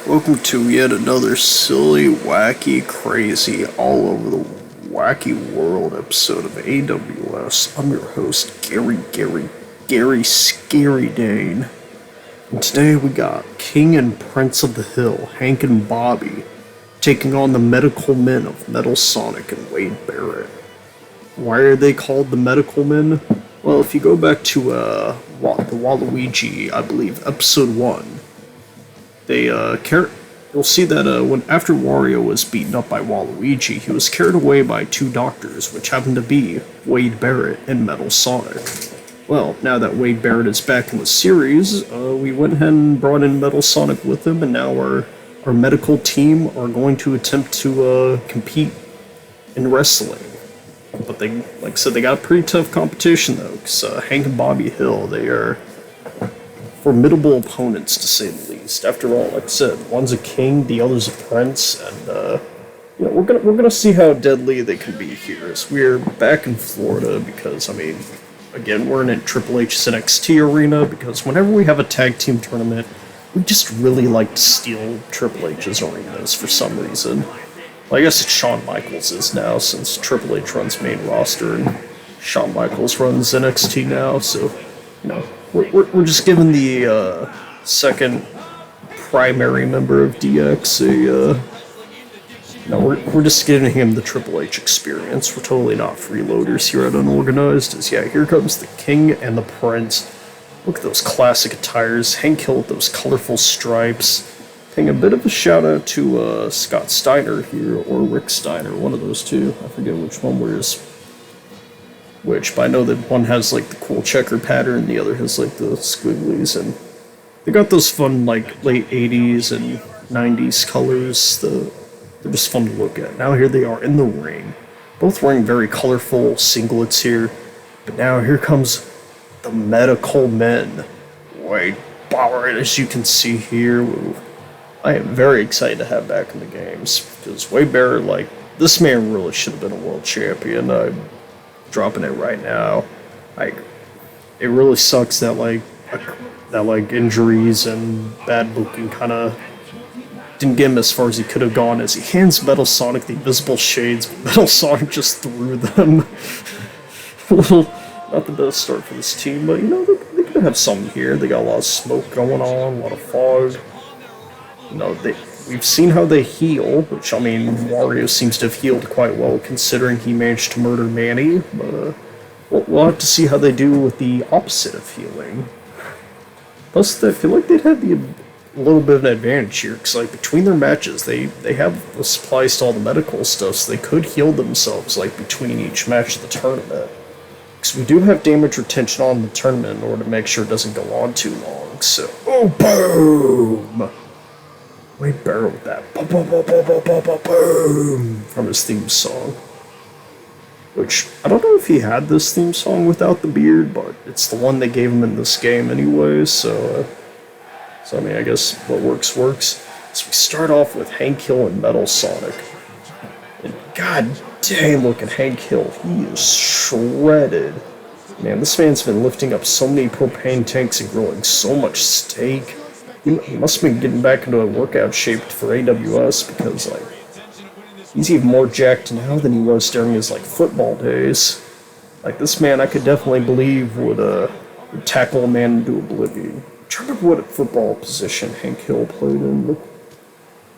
Welcome to yet another silly, wacky, crazy, all over the wacky world episode of AWS. I'm your host, Gary Scary Dane. And today we got King and Prince of the Hill, Hank and Bobby, taking on the medical men of Metal Sonic and Wade Barrett. Why are they called the medical men? Well, if you go back to the Waluigi, I believe, episode 1, you'll see that when after Wario was beaten up by Waluigi, he was carried away by two doctors, which happened to be Wade Barrett and Metal Sonic. Well, now that Wade Barrett is back in the series, we went ahead and brought in Metal Sonic with him, and now our medical team are going to attempt to compete in wrestling. But they, like I said, they got a pretty tough competition though, because Hank and Bobby Hill, they are formidable opponents, to say the least. After all, like I said, one's a king, the other's a prince, and we're gonna see how deadly they can be here. As we're back in Florida, because again, we're in a Triple H's NXT arena. Because whenever we have a tag team tournament, we just really like to steal Triple H's arenas for some reason. Well, I guess it's Shawn Michaels' now, since Triple H runs main roster and Shawn Michaels runs NXT now. So, we're just giving the second primary member of DX we're just giving him the Triple H experience. We're totally not freeloaders here at Unorganized. Here comes the King and the Prince. Look at those classic attires. Hank Hill with those colorful stripes. Paying a bit of a shout out to Scott Steiner here, or Rick Steiner, one of those two. I forget which one wears which, but I know that one has like the cool checker pattern, the other has like the squigglies, and they got those fun like late 80s and 90s colors. They're just fun to look at. Now here they are in the ring, both wearing very colorful singlets here, but now here comes the medical men. Wade Barrett, as you can see here. I am very excited to have back in the games, because Wade Barrett, this man really should have been a world champion. I'm dropping it right now. It really sucks that injuries and bad booking kind of didn't get him as far as he could have gone, as he hands Metal Sonic the invisible shades, but Metal Sonic just threw them. Not the best start for this team, but they're gonna have something here. They got a lot of smoke going on, a lot of fog. We've seen how they heal, which, Wario seems to have healed quite well, considering he managed to murder Manny, but we'll have to see how they do with the opposite of healing. Plus, I feel like they'd have a little bit of an advantage here, because, between their matches, they have the supplies to all the medical stuff, so they could heal themselves, between each match of the tournament. Because we do have damage retention on the tournament in order to make sure it doesn't go on too long, so... Oh, boom! Wade Barrett with that boom from his theme song. Which, I don't know if he had this theme song without the beard, but it's the one they gave him in this game anyways, so I guess what works. So we start off with Hank Hill and Metal Sonic. And god damn, look at Hank Hill. He is shredded. Man, this man's been lifting up so many propane tanks and grilling so much steak. He must have been getting back into a workout shape for AWS, because, he's even more jacked now than he was during his, football days. This man, I could definitely believe would tackle a man into oblivion. I'm trying to remember what football position Hank Hill played in.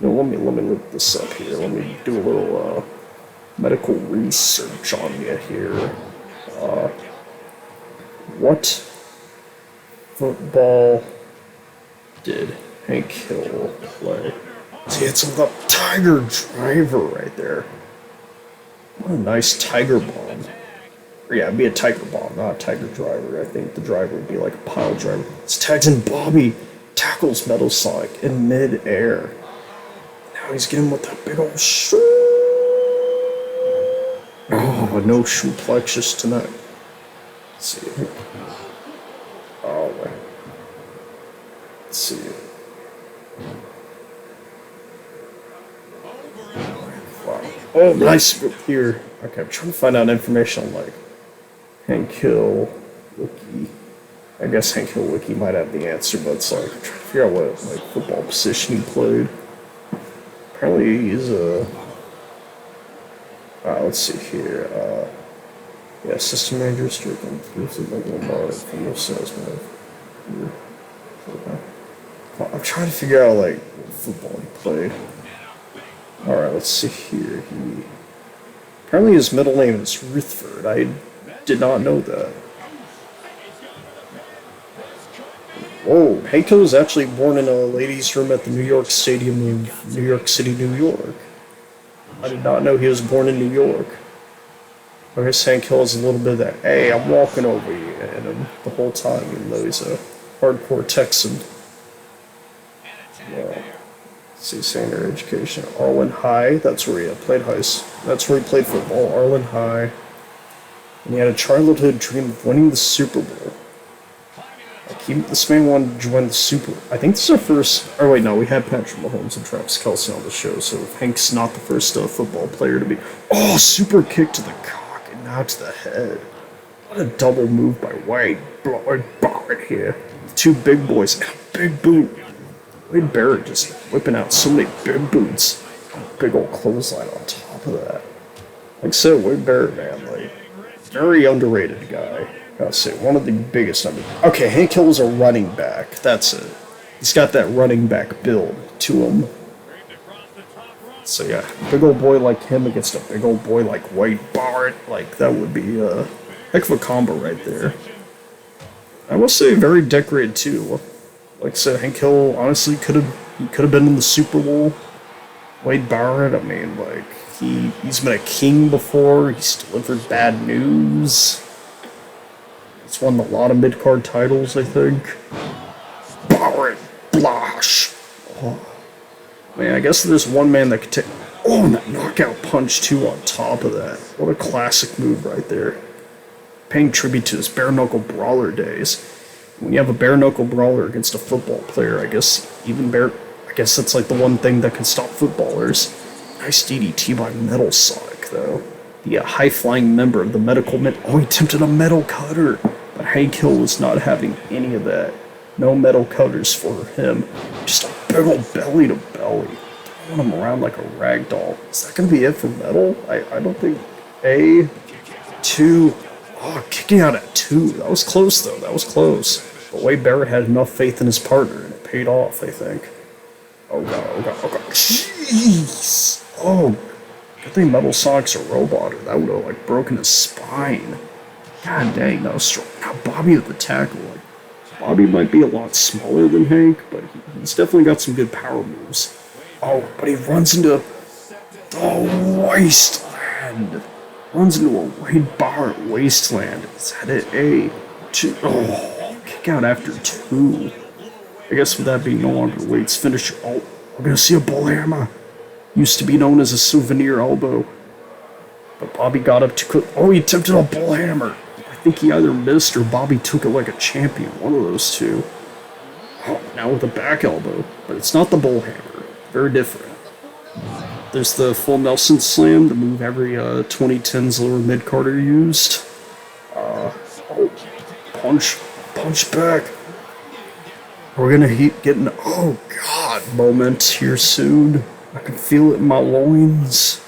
Let me look this up here. Let me do a little, medical research on you here. What football did Hank Hill play? See, it's the Tiger Driver right there. What a nice Tiger Bomb. Or yeah, it'd be a Tiger Bomb, not a Tiger Driver. I think the driver would be like a pile driver. It's tags in Bobby. Tackles Metal Sonic in mid-air. Now he's getting with that big old shoe. Oh, no shoe plexus tonight. Let's see. Oh, wait. Let's see. Wow. Oh, nice here. Okay, I'm trying to find out information on Hank Hill, Wiki. I guess Hank Hill Wiki might have the answer, but it's like, I'm trying to figure out what like football position he played. Apparently he's a, let's see here, yeah, assistant manager, stricken, from the salesman. I'm trying to figure out like what football he played. Alright, let's see here. Apparently his middle name is Ruthford. I did not know that. Whoa, Hank Hill was actually born in a ladies' room at the New York Stadium in New York City, New York. I did not know he was born in New York. I guess Hank Hill is a little bit of that, hey, I'm walking over you, and the whole time, even though he's a hardcore Texan. Yeah. See, secondary education. Arlen High, that's where he played that's where he played football, Arlen High. And he had a childhood dream of winning the Super Bowl. Like this man wanted to join the Super Bowl. I think this is our first, oh wait, no, we had Patrick Mahomes and Travis Kelce on the show, so Hank's not the first football player to be, oh, super kick to the cock and now to the head. What a double move by Wade Barrett here. Two big boys and a big boot. Wade Barrett just whipping out so many big boots. Big old clothesline on top of that. Like I said, Wade Barrett, man, like, very underrated guy. Gotta say, one of the biggest Okay, Hank Hill is a running back. That's it. He's got that running back build to him. So yeah, big old boy like him against a big old boy like Wade Barrett, like that would be a heck of a combo right there. I will say very decorated too. Like I said, Hank Hill honestly could have been in the Super Bowl. Wade Barrett, I mean, like he's been a king before. He's delivered bad news. He's won a lot of mid-card titles, I think. Barrett Blash. Oh. Man, I guess there's one man that could take. Oh, and that knockout punch too on top of that. What a classic move right there. Paying tribute to his bare knuckle brawler days. When you have a bare knuckle brawler against a football player, I guess that's like the one thing that can stop footballers. Nice DDT by Metal Sonic, though. The high-flying member of the medical men. Oh, he attempted a metal cutter. But Hank Hill was not having any of that. No metal cutters for him. Just a big old belly to belly. Throwing him around like a rag doll. Is that going to be it for Metal? I don't think. A, 2. Oh, kicking out at 2. That was close, though. That was close. But Wade Barrett had enough faith in his partner, and it paid off, I think. Oh, God, oh, God, oh, God. Jeez. Oh, good thing Metal Sonic's a robot, or that would have, like, broken his spine. God dang, that was strong. Now, Bobby with the tackle. Like, Bobby might be a lot smaller than Hank, but he's definitely got some good power moves. Oh, but he runs into the wasteland. Runs into a Wade Barrett wasteland. Is that it? A, 2. Oh, kick out after 2. I guess with that being no longer Wade's finisher. Oh, we're going to see a bull hammer. Used to be known as a souvenir elbow. But Bobby got up too quick. Oh, he attempted a bull hammer. I think he either missed or Bobby took it like a champion. One of those two. Oh, now with a back elbow. But it's not the bull hammer. Very different. There's the full Nelson slam, the move every 2010s lower mid-carder used. Oh, punch back. We're gonna get an oh god moment here soon. I can feel it in my loins.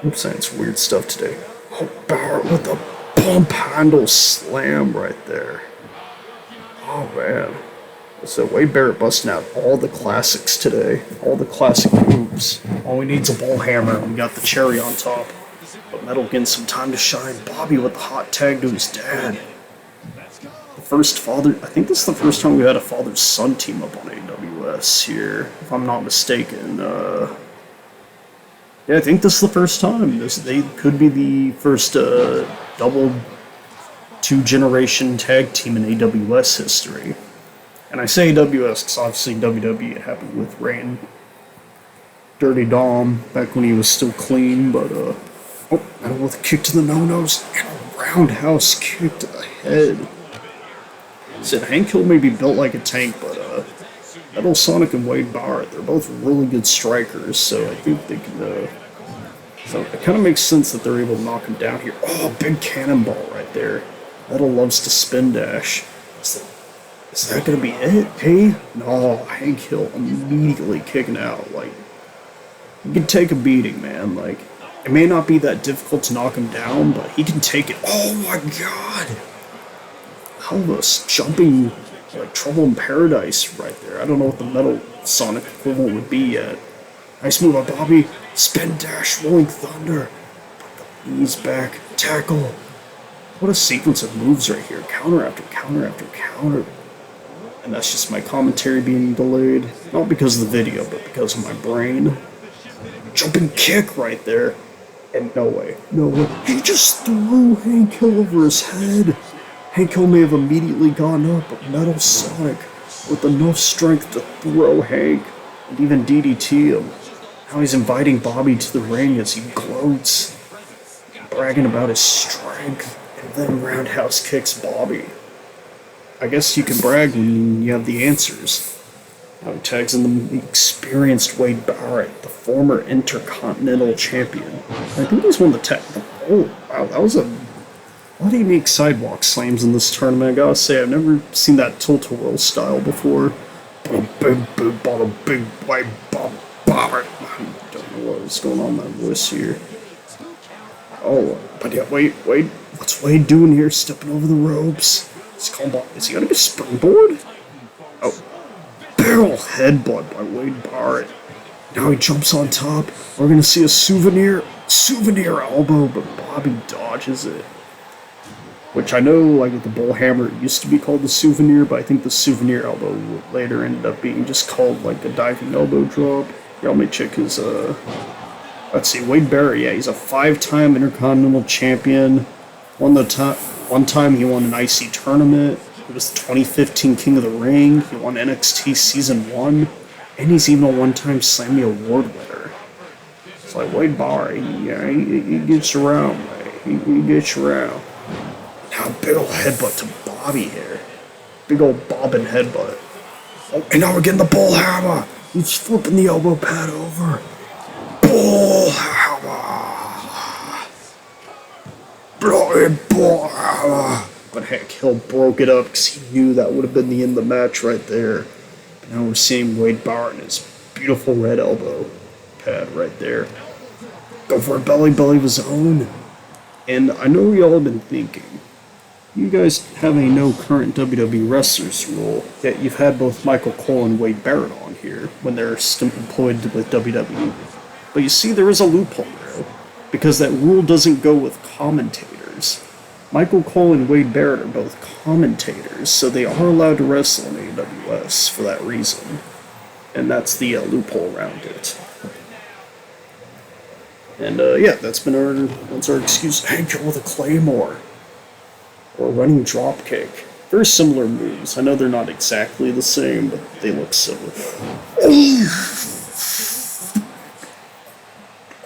I'm saying some weird stuff today. Oh, Barrett with the pump handle slam right there. Oh man. So Wade Barrett busting out all the classics today. All the classic moves. All we need's a bull hammer and we got the cherry on top. But Metal getting some time to shine. Bobby with the hot tag to his dad. The first father, I think this is the first time we had a father-son team up on AWS here, if I'm not mistaken. Yeah, I think this is the first time. They could be the first double two-generation tag team in AWS history. And I say AWS because obviously WWE, it happened with Rain. Dirty Dom, back when he was still clean, but, oh, Metal with a kick to the no-nos, and a roundhouse kick to the head. Said Hank Hill may be built like a tank, but, Metal Sonic and Wade Barrett, they're both really good strikers, so I think they can, so it kind of makes sense that they're able to knock him down here. Oh, big cannonball right there. Metal loves to spin dash. Is that gonna be it? Hey? No, Hank Hill immediately kicking out. Like, he can take a beating, man. Like, it may not be that difficult to knock him down, but he can take it. Oh my god! Elvis jumping like Trouble in Paradise right there. I don't know what the Metal Sonic equivalent would be yet. Nice move by Bobby. Spin dash, rolling thunder. Knees back, tackle. What a sequence of moves right here. Counter after counter after counter. And that's just my commentary being delayed. Not because of the video, but because of my brain. Jumping kick right there. And no way, no way. He just threw Hank Hill over his head. Hank Hill may have immediately gone up, but Metal Sonic, with enough strength to throw Hank, and even DDT him. Now he's inviting Bobby to the ring as he gloats, bragging about his strength, and then roundhouse kicks Bobby. I guess you can brag when you have the answers. Now he tags in the experienced Wade Barrett, the former Intercontinental Champion. I think he's won the tag. Oh, wow, that was a lot of unique sidewalk slams in this tournament. I gotta say, I've never seen that tilt-a-whirl style before. Big white Barrett. I don't know what was going on in that voice here. Oh, but yeah, wait. What's Wade doing here? Stepping over the ropes. Is he gonna get springboard? Oh. Barrel headbutt by Wade Barrett. Now he jumps on top. We're gonna see a souvenir elbow, but Bobby dodges it. Which I know, like with the bull hammer, it used to be called the souvenir, but I think the souvenir elbow later ended up being just called like a diving elbow drop. Y'all may check his let's see, Wade Barrett, yeah, he's a 5-time Intercontinental Champion. One time he won an IC tournament. He was the 2015 King of the Ring. He won NXT Season 1. And he's even a one-time Slammy Award winner. It's like, Wade Barrett, he gets around, man. He gets around. Now, big ol' headbutt to Bobby here. Big ol' bobbing headbutt. Oh, and now we're getting the bull hammer. He's flipping the elbow pad over. Bull hammer. Bloody bull hammer. But heck, Hill broke it up because he knew that would have been the end of the match right there. But now we're seeing Wade Barrett and his beautiful red elbow pad right there. Go for a belly of his own. And I know y'all have been thinking, you guys have a no current WWE wrestlers rule, yet you've had both Michael Cole and Wade Barrett on here when they're still employed with WWE. But you see, there is a loophole there, because that rule doesn't go with commentators. Michael Cole and Wade Barrett are both commentators, so they are allowed to wrestle in AWS for that reason. And that's the loophole around it. And yeah, that's our excuse. Hank Hill with a Claymore. Or a running dropkick. Very similar moves. I know they're not exactly the same, but they look similar.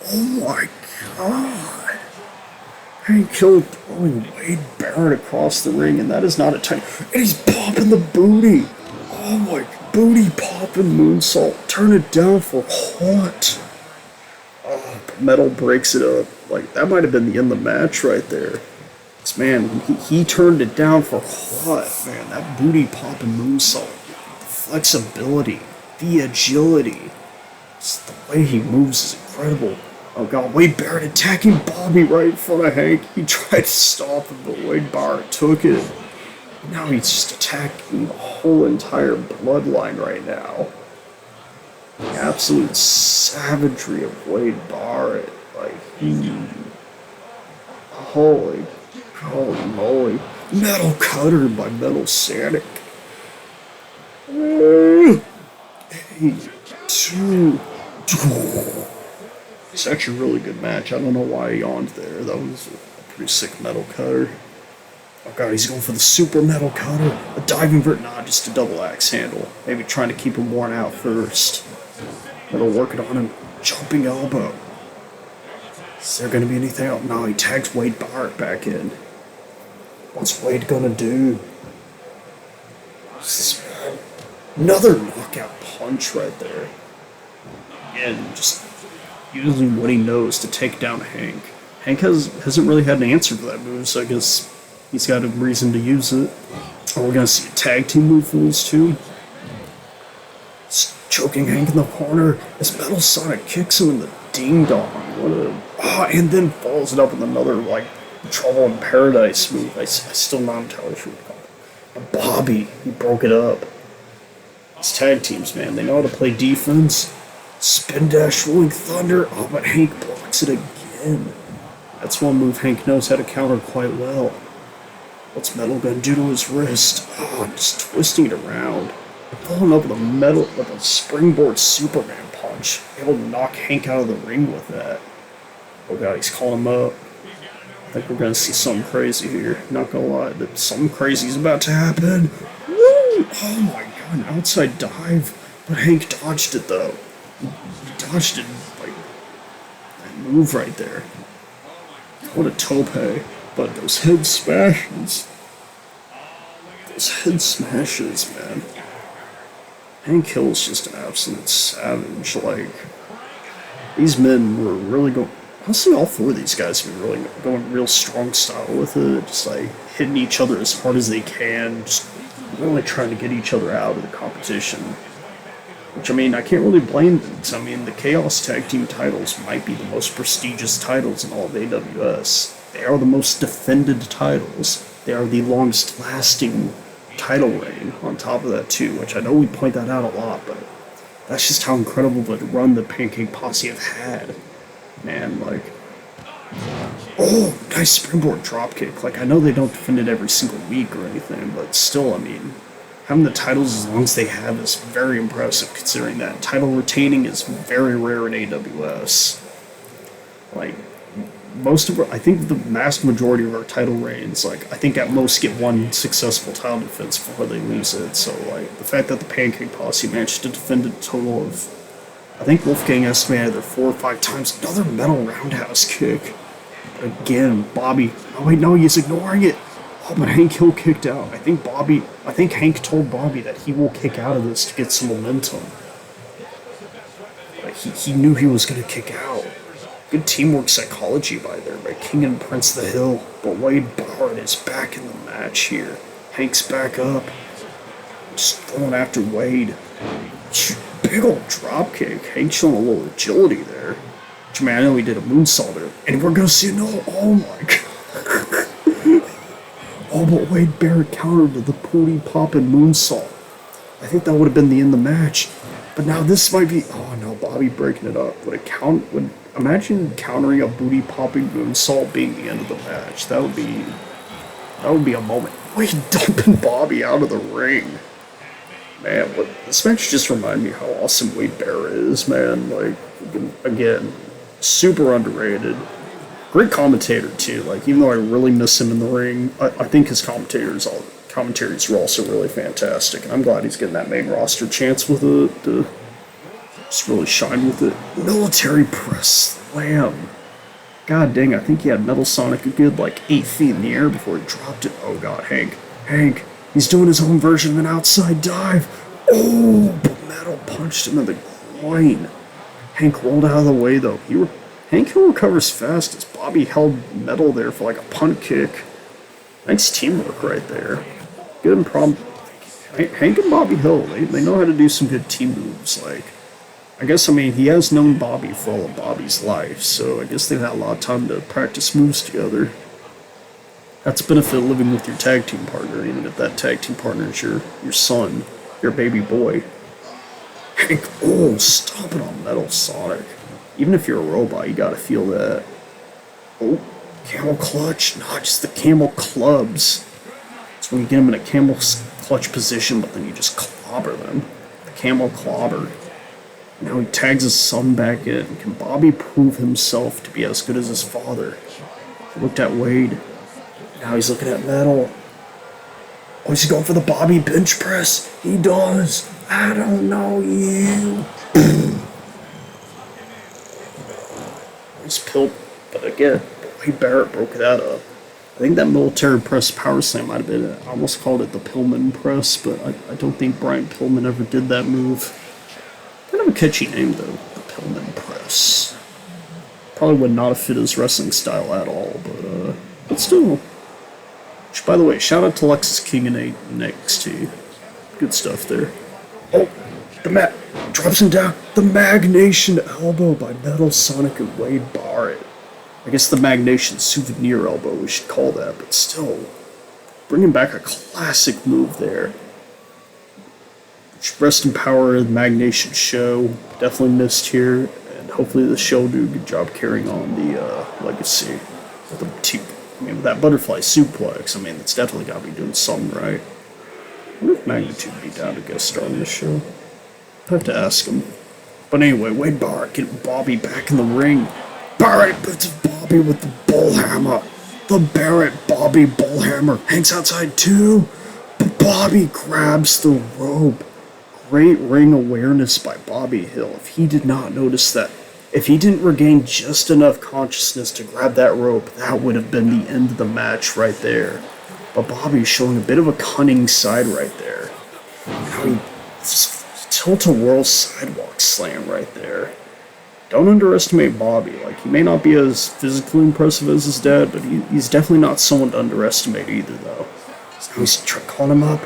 Oh my god. Hank Hill throwing Wade Barrett across the ring, and that is not a tiny. And he's popping the booty. Oh my, booty popping moonsault. Turn it down for what? Oh, but Metal breaks it up. Like, that might have been the end of the match right there. Man, he turned it down for what? Man, that booty popping moonsault. The flexibility, the agility. Just the way he moves is incredible. Oh god, Wade Barrett attacking Bobby right in front of Hank. He tried to stop him, but Wade Barrett took it. Now he's just attacking the whole entire bloodline right now. The absolute savagery of Wade Barrett. Like, holy moly. Metal Cutter by Metal Sonic. 8, 2. It's actually a really good match. I don't know why he yawned there. That was a pretty sick Metal Cutter. Oh god, he's going for the super Metal Cutter. A diving nah, just a double axe handle. Maybe trying to keep him worn out first. Metal working on him. Jumping elbow. Is there going to be anything else? No, he tags Wade Barrett back in. What's Wade gonna do? Another knockout punch right there. Again, just using what he knows to take down Hank. Hank hasn't really had an answer for that move, so I guess he's got a reason to use it. Oh, we're gonna see a tag team move for these two. Choking Hank in the corner. This Metal Sonic kicks him in the ding dong. What a. Oh, and then follows it up with another, like, Trouble in Paradise move. I still not entirely sure what to call it. Bobby, he broke it up. These tag teams, man, they know how to play defense. Spin dash, rolling thunder. Oh, but Hank blocks it again. That's one move Hank knows how to counter quite well. What's Metal gonna do to his wrist? Oh, just twisting it around. Pulling up with a springboard Superman punch. Able to knock Hank out of the ring with that. Oh god, he's calling him up. I think we're gonna see something crazy here. Not gonna lie, that something crazy is about to happen. Woo! Oh my god, an outside dive. But Hank dodged it though. He dodged it like that move right there. What a tope. But those head smashes. Those head smashes, man. Hank Hill's just an absolute savage. Like, these men were really going. Honestly, all four of these guys have been really going real strong style with it. Just like hitting each other as hard as they can. Just really trying to get each other out of the competition. Which, I mean, I can't really blame them. I mean, the Chaos Tag Team titles might be the most prestigious titles in all of AWS. They are the most defended titles. They are the longest lasting title reign on top of that too, which I know we point that out a lot, but that's just how incredible of a run the Pancake Posse have had. Man, like, oh, nice springboard dropkick. Like, I know they don't defend it every single week or anything, but still, I mean, having the titles as long as they have is very impressive considering that title retaining is very rare in AWS. Like, I think the vast majority of our title reigns, like, I think at most get one successful title defense before they lose it. So, like, the fact that the Pancake Posse managed to defend a total of, I think Wolfgang estimated either 4 or 5 times, another metal roundhouse kick. Again, Bobby, oh wait, no, he's ignoring it. Oh, but Hank Hill kicked out. I think Hank told Bobby that he will kick out of this to get some momentum. Like, he knew he was going to kick out. Good teamwork psychology by King and Prince the Hill. But Wade Barrett is back in the match here. Hank's back up. Just going after Wade. Big old dropkick. Hank showing a little agility there. Which, man, I know he did a moonsault there. And we're going to see another. Oh my god. Oh, but Wade Barrett countered to the booty popping moonsault. I think that would have been the end of the match. But now this might be. Oh no, Bobby breaking it up. Imagine countering a booty popping moonsault being the end of the match. That would be a moment. Wade dumping Bobby out of the ring. Man, this match just reminded me how awesome Wade Barrett is, man. Like, again, super underrated. Great commentator too. Like, even though I really miss him in the ring, I think his commentaries were also really fantastic. And I'm glad he's getting that main roster chance with it. To just really shine with it. Military press slam. God dang, I think he had Metal Sonic a good, like, 8 feet in the air before he dropped it. Oh god, Hank, he's doing his own version of an outside dive. Oh, but Metal punched him in the groin. Hank rolled out of the way, though. Hank Hill recovers fast as Bobby held Metal there for, like, a punt kick. Nice teamwork right there. Good improv. Hank and Bobby Hill, they know how to do some good team moves. Like, I guess, I mean, he has known Bobby for all of Bobby's life, so I guess they've had a lot of time to practice moves together. That's the benefit of living with your tag team partner, even if that tag team partner is your son, your baby boy. Hank, oh, stomping on Metal Sonic. Even if you're a robot, you gotta feel that. Oh, camel clutch, not just the camel clubs. It's when you get them in a camel clutch position, but then you just clobber them. The camel clobber. Now he tags his son back in. Can Bobby prove himself to be as good as his father? He looked at Wade. Now he's looking at Metal. Oh, is he going for the Bobby bench press? He does. I don't know you. Nice pill. But again, Wade Barrett broke that up. I think that military press power slam might have been it. I almost called it the Pillman press, but I don't think Brian Pillman ever did that move. Kind of a catchy name, though, the Pillman press. Probably would not have fit his wrestling style at all, but still. Which, by the way, shout out to Lexus King and NXT. Good stuff there. Oh, the mat drops him down. The Magnation Elbow by Metal Sonic and Wade Barrett. I guess the Magnation Souvenir Elbow we should call that, but still, bringing back a classic move there. Rest in power, the Magnation show. Definitely missed here, and hopefully the show do a good job carrying on the legacy. With that butterfly suplex, I mean, it's definitely got to be doing something right. I wonder if Magnitude would be down to guest star on this show. I have to ask him. But anyway, Wade Barrett getting Bobby back in the ring. Barrett puts Bobby with the bullhammer. The Barrett Bobby bullhammer. Hank's outside too. But Bobby grabs the rope. Great ring awareness by Bobby Hill. If he did not notice that, if he didn't regain just enough consciousness to grab that rope, that would have been the end of the match right there. But Bobby's showing a bit of a cunning side right there. Now he tilt-a-whirl sidewalk slam right there. Don't underestimate Bobby. Like, he may not be as physically impressive as his dad, but he's definitely not someone to underestimate either, though. So now he's calling him up.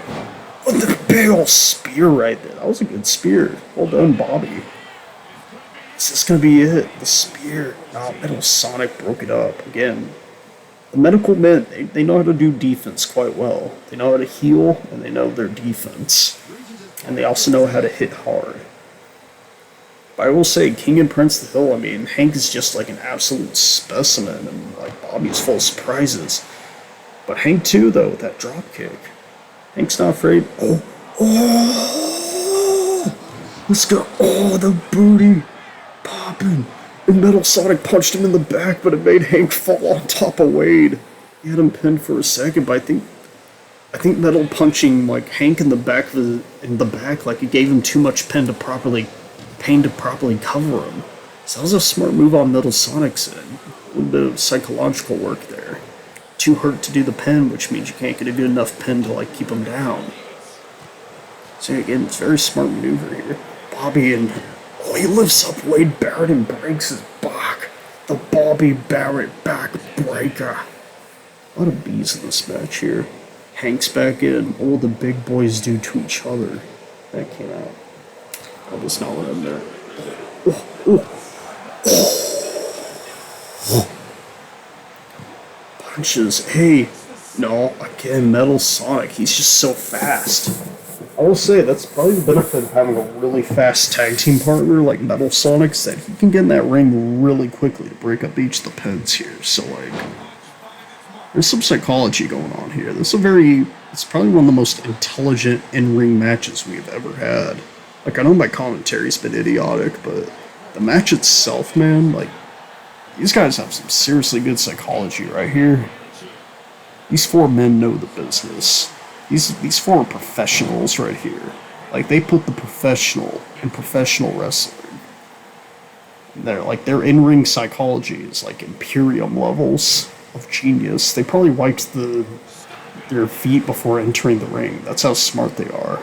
With the big ol' spear right there. That was a good spear. Well done, Bobby. Is this gonna be it? The spear. Nah, Metal Sonic broke it up. Again, the medical men, they know how to do defense quite well. They know how to heal, and they know their defense. And they also know how to hit hard. But I will say, King and Prince of the Hill, I mean, Hank is just like an absolute specimen, and like Bobby's full of surprises. But Hank too, though, with that drop kick. Hank's not afraid. Oh, let's go. Oh, the booty popping. And Metal Sonic punched him in the back, but it made Hank fall on top of Wade. He had him pinned for a second, but I think Metal punching like Hank in the back like it gave him too much pain to properly cover him. So that was a smart move on Metal Sonic's end. A little bit of psychological work there. Too hurt to do the pin, which means you can't get a good enough pin to like keep him down. So again, it's a very smart maneuver here. Bobby and he lifts up Wade Barrett and breaks his back. The Bobby Barrett back breaker. A lot of B's in this match here. Hank's back in. What will the big boys do to each other? That came out. That was not what I'm there. Punches. Hey, no, again, Metal Sonic. He's just so fast. I will say that's probably the benefit of having a really fast tag team partner like Metal Sonic's, that he can get in that ring really quickly to break up each of the pins here. So like, there's some psychology going on here. It's probably one of the most intelligent in-ring matches we've ever had. Like, I know my commentary's been idiotic, but the match itself, man, like, these guys have some seriously good psychology right here. These four men know the business. These four are professionals right here. Like, they put the professional in professional wrestling. Their in-ring psychology is like Imperium levels of genius. They probably wiped their feet before entering the ring. That's how smart they are.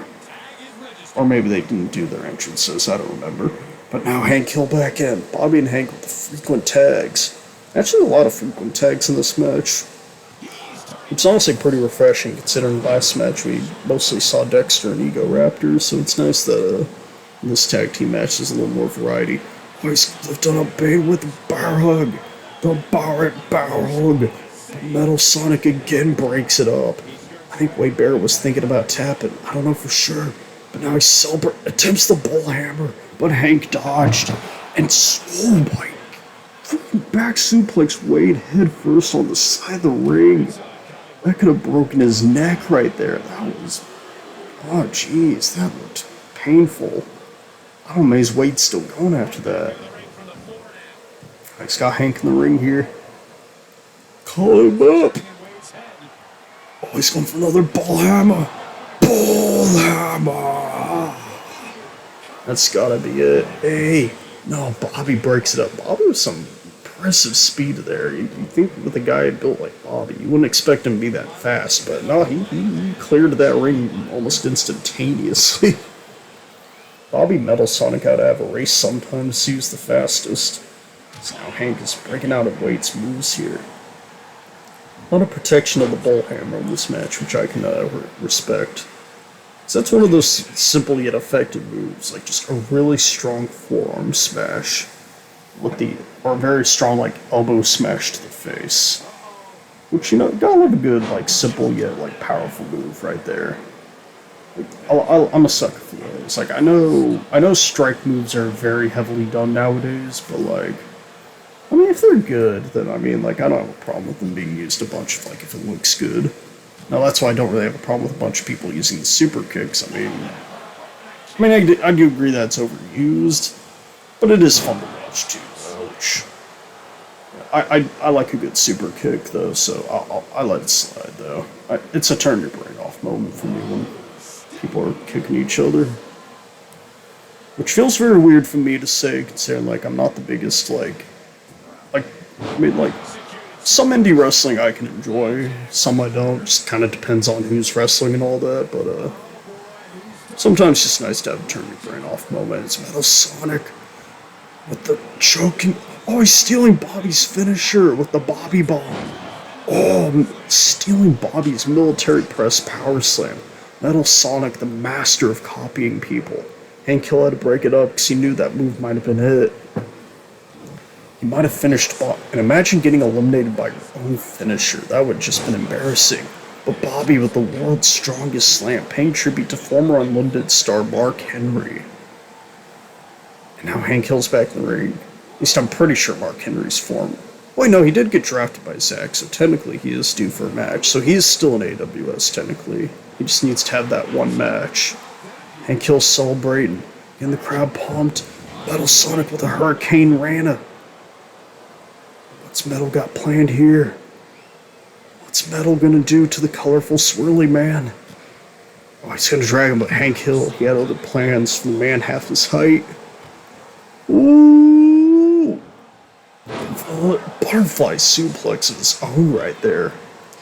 Or maybe they didn't do their entrances, I don't remember. But now Hank Hill back in. Bobby and Hank with the frequent tags. Actually, a lot of frequent tags in this match. It's honestly pretty refreshing, considering last match we mostly saw Dexter and Ego Raptors, so it's nice that this tag team match is a little more variety. Oh, he's lifting up Bane with the bar hug. The Barrett bar hug. Metal Sonic again breaks it up. I think Wade Barrett was thinking about tapping. I don't know for sure. But now he attempts the bullhammer, but Hank dodged. And oh my freaking back suplex Wade head first on the side of the ring. That could have broken his neck right there. That was, oh jeez, that looked painful. I'm amazed Wade's still going after that. He's got Hank in the ring here. Call him up. Oh, he's going for another bullhammer. Bullhammer. That's gotta be it. Hey, no, Bobby breaks it up. Bobby was some impressive speed there. You think with a guy built like Bobby, you wouldn't expect him to be that fast, but no, he cleared that ring almost instantaneously. Bobby Metal Sonic had to have a race sometimes to use the fastest. So now Hank is breaking out of Wade's moves here. A lot of protection of the bull hammer in this match, which I can respect. So that's one of those simple yet effective moves, like just a really strong forearm smash with the, or a very strong like elbow smash to the face. Which, you know, gotta love a good, like, simple yet, like, powerful move right there. Like, I'm a sucker for those. Like, I know strike moves are very heavily done nowadays, but, like, I mean, if they're good, then, I mean, like, I don't have a problem with them being used a bunch of, like, if it looks good. Now, that's why I don't really have a problem with a bunch of people using the super kicks. I do agree that it's overused, but it is fun to watch, too, which... I like a good super kick though, so I let it slide though. It's a turn your brain off moment for me when people are kicking each other, which feels very weird for me to say, considering like I'm not the biggest like some indie wrestling I can enjoy, some I don't. Just kind of depends on who's wrestling and all that, but sometimes it's just nice to have a turn your brain off moment. It's Metal Sonic with the choking. Oh, he's stealing Bobby's finisher with the Bobby Bomb. Oh, stealing Bobby's military press power slam. Metal Sonic, the master of copying people. Hank Hill had to break it up because he knew that move might have been hit. He might have finished Bob. And imagine getting eliminated by your own finisher. That would have just been embarrassing. But Bobby with the world's strongest slam, paying tribute to former Unlimited star Mark Henry. And now Hank Hill's back in the ring. At least I'm pretty sure Mark Henry's form. Wait, no, he did get drafted by Zack, so technically he is due for a match. So he is still in AWS, technically. He just needs to have that one match. Hank Hill celebrating. Getting the crowd pumped. Metal Sonic with a Hurricane Rana. What's Metal got planned here? What's Metal gonna do to the colorful swirly man? Oh, he's gonna drag him, but Hank Hill, he had other plans for the man half his height. Ooh! Butterfly suplex of his own right there.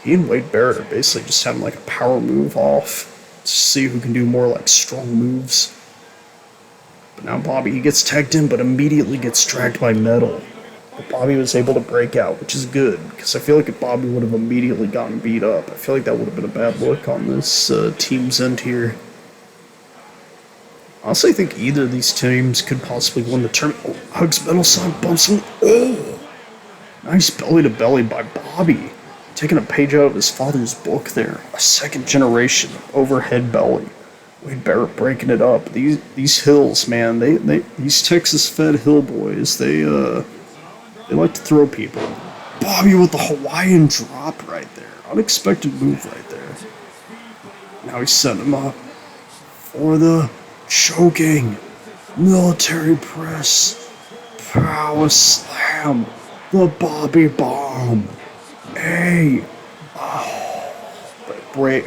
He and Wade Barrett are basically just having like a power move off to see who can do more like strong moves. But now Bobby, he gets tagged in but immediately gets dragged by Metal. But Bobby was able to break out, which is good, because I feel like if Bobby would have immediately gotten beat up, I feel like that would have been a bad look on this team's end here. Honestly, I think either of these teams could possibly win the tournament. Oh, hugs Metal Sonic, bumps him. Oh! Nice belly-to-belly by Bobby. Taking a page out of his father's book there. A second generation of overhead belly. Wade Barrett breaking it up. These hills, man, these Texas-fed hill boys, they like to throw people. Bobby with the Hawaiian drop right there. Unexpected move right there. Now he's setting him up for the choking military press power slam. The Bobby Bomb. Hey. Oh. Wade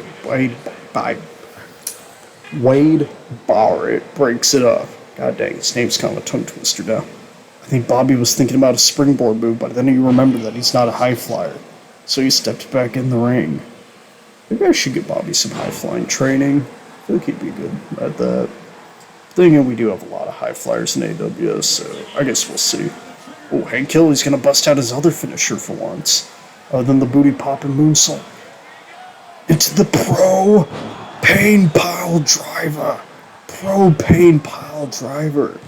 Barrett breaks it up. God dang, his name's kind of a tongue twister now. I think Bobby was thinking about a springboard move, but then he remembered that he's not a high flyer. So he stepped back in the ring. Maybe I should get Bobby some high flying training. I feel like he'd be good at that. Then again, we do have a lot of high flyers in AWS, so I guess we'll see. Oh, Hank Hill, he's gonna bust out his other finisher for once. Other than the booty popping moonsault. It's the Pro Pain Pile Driver. Pro Pain Pile Driver.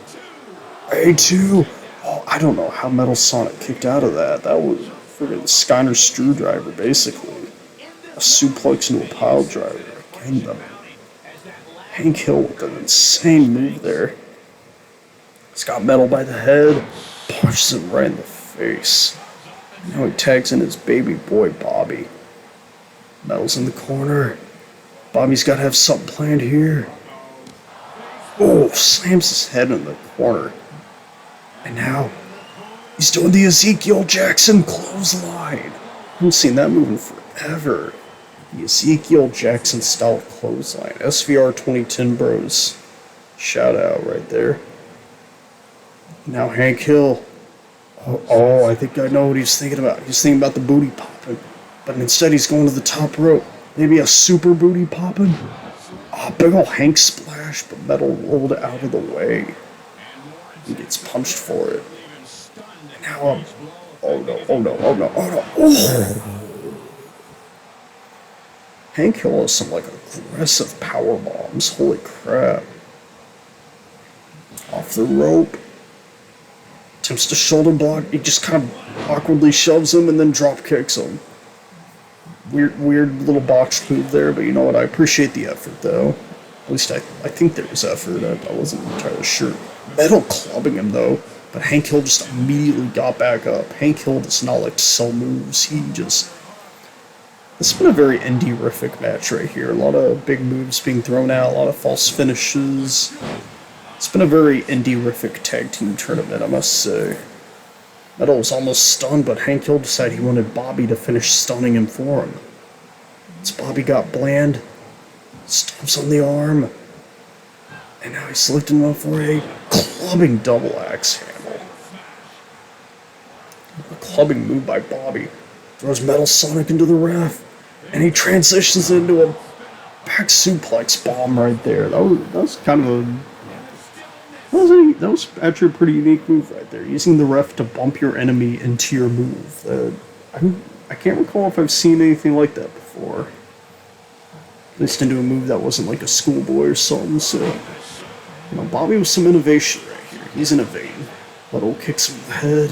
A2. Oh, I don't know how Metal Sonic kicked out of that. That was friggin' Skyner's screwdriver, basically. A suplex into a pile driver. Again, the Hank Hill with an insane move there. He's got Metal by the head, punches him right in the face. Now he tags in his baby boy Bobby. Metal's in the corner. Bobby's got to have something planned here. Oh, slams his head in the corner. And now he's doing the Ezekiel Jackson clothesline. I haven't seen that move in forever. The Ezekiel Jackson style clothesline. SVR 2010 bros. Shout out right there. Now Hank Hill. Oh, I think I know what he's thinking about. He's thinking about the booty popping. But instead he's going to the top rope. Maybe a super booty popping. Oh, big ol' Hank splash, but Metal rolled out of the way. He gets punched for it. And now oh no. Hank Hill has some like aggressive power bombs. Holy crap. Off the rope. Attempts to shoulder block. He just kind of awkwardly shoves him and then drop kicks him. Weird little botched move there, but you know what? I appreciate the effort though. At least I think there was effort. I wasn't entirely sure. Metal clubbing him though, but Hank Hill just immediately got back up. Hank Hill does not like to sell moves. This has been a very indie-rific match right here. A lot of big moves being thrown out, a lot of false finishes. It's been a very indie-rific tag team tournament, I must say. Metal was almost stunned, but Hank Hill decided he wanted Bobby to finish stunning him for him. As Bobby got bland, stomps on the arm, and now he's lifting him up for a clubbing double axe handle. A clubbing move by Bobby. Throws Metal Sonic into the ref, and he transitions into a back suplex bomb right there. That was kind of a... That was actually a pretty unique move right there. Using the ref to bump your enemy into your move. I can't recall if I've seen anything like that before. At least into a move that wasn't like a schoolboy or something, so... You know, Bobby with some innovation right here. He's innovating. Metal kicks him in the head.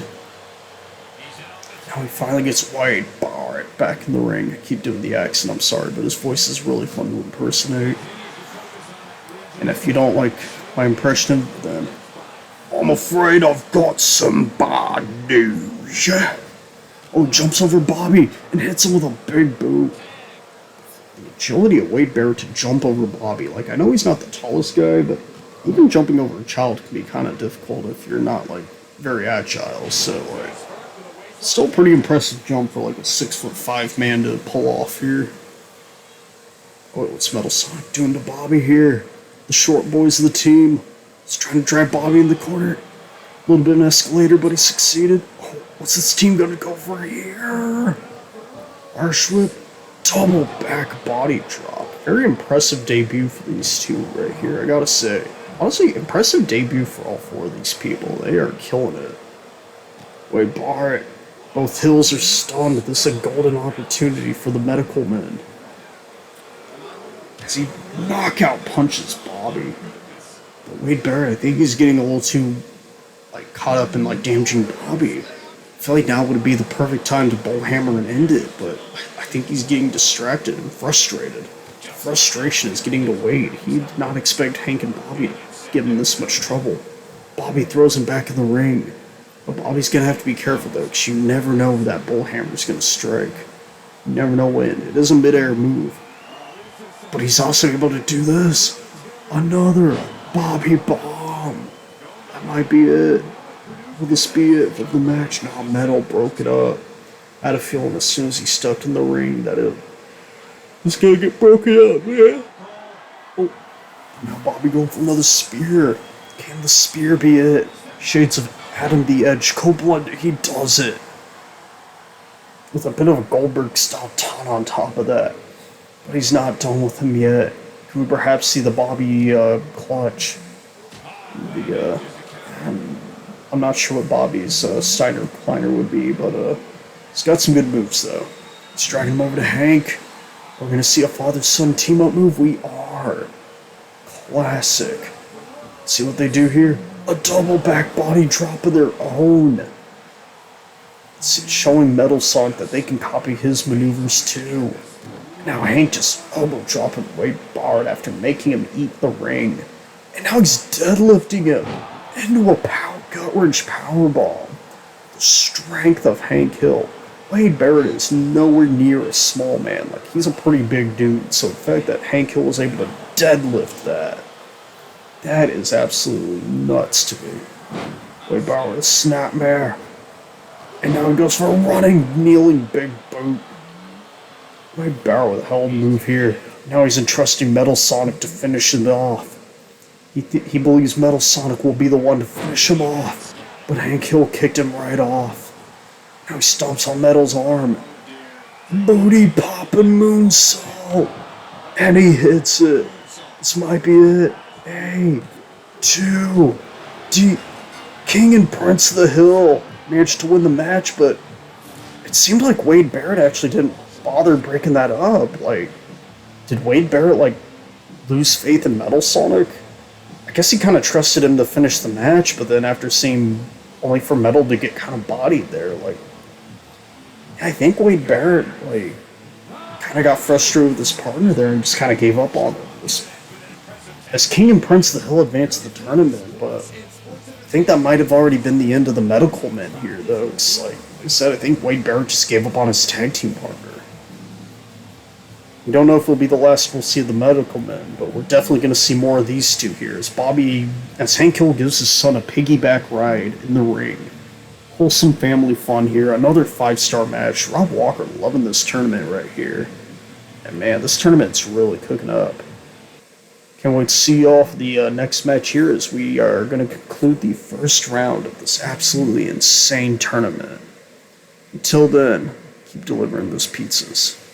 Now he finally gets Wade Barrett back in the ring. I keep doing the accent, I'm sorry, but his voice is really fun to impersonate. And if you don't like my impression of him, then I'm afraid I've got some bad news. Oh, jumps over Bobby and hits him with a big boot. The agility of Wade Barrett to jump over Bobby. Like, I know he's not the tallest guy, but even jumping over a child can be kind of difficult if you're not, like, very agile. So, like, still a pretty impressive jump for, like, a 6'5" man to pull off here. Oh, what's Metal Sonic doing to Bobby here? The short boys of the team. He's trying to drag Bobby in the corner. A little bit of an escalator, but he succeeded. Oh, what's this team gonna go for here? Arsh whip, double back body drop. Very impressive debut for these two right here, I gotta say. Honestly, impressive debut for all four of these people. They are killing it. Wade Barrett. Both Hills are stunned. This is a golden opportunity for the medical men. As he knockout punches Bobby. But Wade Barrett, I think he's getting a little too caught up in damaging Bobby. I feel like now would be the perfect time to bullhammer and end it, but I think he's getting distracted and frustrated. Frustration is getting to Wade. He did not expect Hank and Bobby to give him this much trouble. Bobby throws him back in the ring. But Bobby's gonna have to be careful though, because you never know when that bullhammer's gonna strike. You never know when. It is a mid-air move. But he's also able to do this. Another Bobby bomb. That might be it. Will this be it for the match? No, Metal broke it up. I had a feeling as soon as he stepped in the ring that it was gonna get broken up, man. Oh, now Bobby going for another spear. Can the spear be it? Shades of Adam the Edge Copeland, he does it. With a bit of a Goldberg-style taunt on top of that. But he's not done with him yet. Could we perhaps see the Bobby clutch? I'm not sure what Bobby's Steiner recliner would be, but he's got some good moves though. He's dragging him over to Hank. We're gonna see a father-son team-up move. We are. Classic. See what they do here? A double back body drop of their own. It's showing Metal Sonic that they can copy his maneuvers too. Now Hank just elbow dropping Wade Barrett after making him eat the ring. And now he's deadlifting him into a gut-wrench powerbomb. The strength of Hank Hill. Wade Barrett is nowhere near a small man. He's a pretty big dude. So the fact that Hank Hill was able to deadlift that is absolutely nuts to me. Wade Barrett with a snapmare. And now he goes for a running, kneeling big boot. Wade Barrett with a hell of a move here. Now he's entrusting Metal Sonic to finish it off. He believes Metal Sonic will be the one to finish him off. But Hank Hill kicked him right off. Now he stomps on Metal's arm. Booty poppin' moonsault. And he hits it. This might be it. A, 2, D. King and Prince of the Hill managed to win the match, but it seemed like Wade Barrett actually didn't bother breaking that up. Did Wade Barrett, like, lose faith in Metal Sonic? I guess he kind of trusted him to finish the match, but then after seeing only for Metal to get kind of bodied there, like, I think Wade Barrett, like, kind of got frustrated with his partner there and just kind of gave up on him. As King and Prince of the Hill advanced the tournament, but I think that might have already been the end of the Medical Men here, though. It's like I said, I think Wade Barrett just gave up on his tag team partner. We don't know if it'll be the last we'll see of the Medical Men, but we're definitely going to see more of these two here as Hank Hill gives his son a piggyback ride in the ring. Wholesome family fun here. Another 5-star match. Rob Walker loving this tournament right here. And man, this tournament's really cooking up. Can't wait to see you all for the next match here as we are going to conclude the first round of this absolutely insane tournament. Until then, keep delivering those pizzas.